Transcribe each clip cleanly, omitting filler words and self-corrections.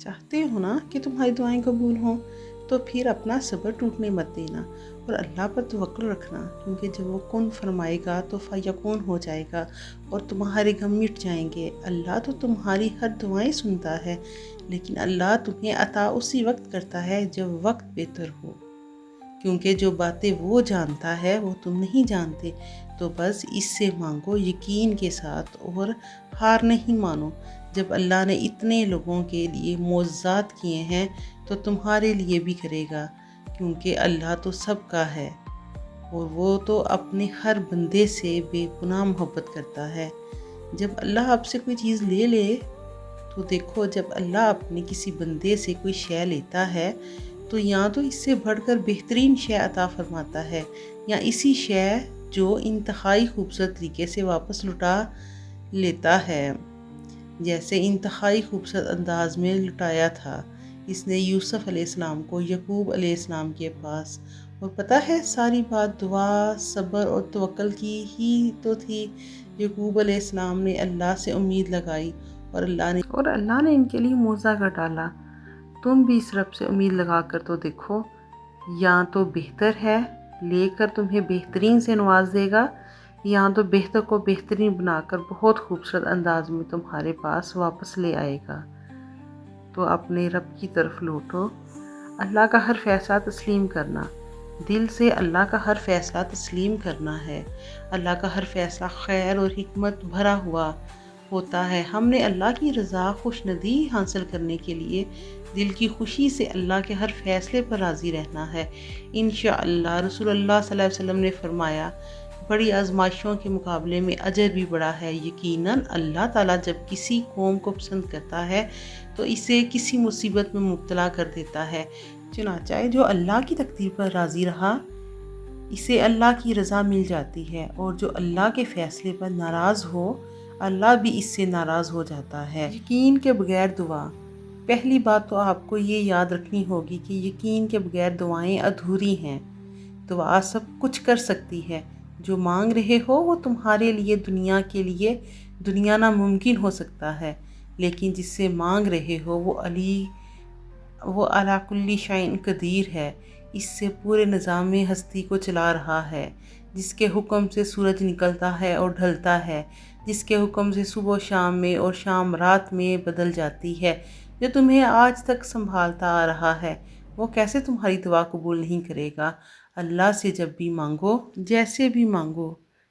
चाहते हो ना कि तुम्हारी दुआएं कबूल हों, तो फिर अपना सब्र टूटने मत देना और अल्लाह पर तवक्कुल रखना, क्योंकि जब वो कुन फरमाएगा तो फयकून हो जाएगा और तुम्हारे गम मिट जाएंगे। अल्लाह तो तुम्हारी हर दुआएं सुनता है, लेकिन अल्लाह तुम्हें अता उसी वक्त करता है जब वक्त बेहतर हो, क्योंकि जो बातें वो जानता है वो तुम नहीं जानते। तो बस इससे मांगो यकीन के साथ और हार नहीं मानो। जब अल्लाह ने इतने लोगों के लिए मोअज़्ज़ात किए हैं तो तुम्हारे लिए भी करेगा, क्योंकि अल्लाह तो सबका है और वो तो अपने हर बंदे से बेगुनाह मोहब्बत करता है। जब अल्लाह आपसे कोई चीज़ ले ले तो देखो, जब अल्लाह अपने किसी बंदे से कोई शय लेता है तो या तो इससे बढ़कर बेहतरीन शय अता फरमाता है, या इसी शय जो इंतहाई खूबसूरत तरीके से वापस लुटा लेता है, जैसे इंतहाई खूबसूरत अंदाज में लुटाया था इसने यूसुफ अलैहिस्सलाम को यकूब अलैहिस्सलाम के पास। और पता है, सारी बात दुआ, सब्र और तवक्कुल की ही तो थी। यकूब अलैहिस्सलाम ने अल्लाह से उम्मीद लगाई और अल्लाह ने इनके लिए मौज़ा कर डाला। तुम भी इस रब से उम्मीद लगा कर तो देखो, या तो बेहतर है लेकर तुम्हें बेहतरीन से नवाज देगा, या तो बेहतर को बेहतरीन बनाकर बहुत खूबसूरत अंदाज में तुम्हारे पास वापस ले आएगा। तो अपने रब की तरफ लौटो, अल्लाह का हर फैसला तस्लीम करना, दिल से अल्लाह का हर फैसला तस्लीम करना है। अल्लाह का हर फैसला खैर और हिकमत भरा हुआ होता है। हमने अल्लाह की रज़ा खुशनदी हासिल करने के लिए दिल की खुशी से अल्लाह के हर फैसले पर राज़ी रहना है। इंशाअल्लाह रसूलुल्लाह सल्लल्लाहु अलैहि वसल्लम ने फरमाया, बड़ी आजमाइशों के मुकाबले में अजर भी बड़ा है। यकीनन अल्लाह ताला जब किसी कौम को पसंद करता है तो इसे किसी मुसीबत में मुब्तला कर देता है। चुनांचे जो अल्लाह की तकदीर पर राज़ी रहा, इसे अल्लाह की रज़ा मिल जाती है, और जो अल्लाह के फ़ैसले पर नाराज़ हो, अल्लाह भी इससे नाराज़ हो जाता है। यकीन के बगैर दुआ। पहली बात तो आपको ये याद रखनी होगी कि यकीन के बगैर दुआएं अधूरी हैं। दुआ सब कुछ कर सकती है। जो मांग रहे हो वो तुम्हारे लिए दुनिया नामुमकिन हो सकता है, लेकिन जिससे मांग रहे हो वो अला कुल्ली शैइन कदीर है। इससे पूरे निज़ाम हस्ती को चला रहा है, जिसके हुक्म से सूरज निकलता है और ढलता है, जिसके हुक्म से सुबह शाम में और शाम रात में बदल जाती है, जो तुम्हें आज तक संभालता आ रहा है, वो कैसे तुम्हारी दुआ कबूल नहीं करेगा। अल्लाह से जब भी मांगो, जैसे भी मांगो,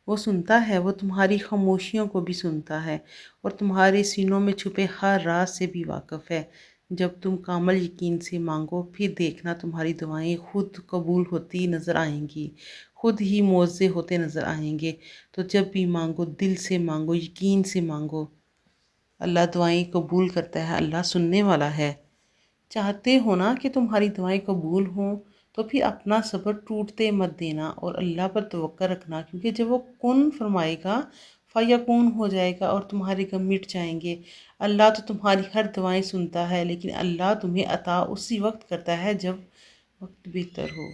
वो सुनता है। वो तुम्हारी खामोशियों को भी सुनता है और तुम्हारे सीनों में छुपे हर राज से भी वाकिफ़ है। जब तुम कामल यकीन से मांगो, फिर देखना तुम्हारी दुआएं खुद कबूल होती नज़र आएंगी, खुद ही मुआवजे होते नज़र आएंगे। तो जब भी मांगो, दिल से मांगो, यकीन से मांगो। अल्लाह दुआएं कबूल करता है, अल्लाह सुनने वाला है। चाहते हो ना कि तुम्हारी दुआएं कबूल हों, तो फिर अपना सब्र टूटते मत देना और अल्लाह पर तवक्कुल रखना, क्योंकि जब वो कुन फरमाएगा फ़यकून हो जाएगा और तुम्हारे गम मिट जाएंगे। अल्लाह तो तुम्हारी हर दुआएं सुनता है, लेकिन अल्लाह तुम्हें अता उसी वक्त करता है जब वक्त बेहतर हो।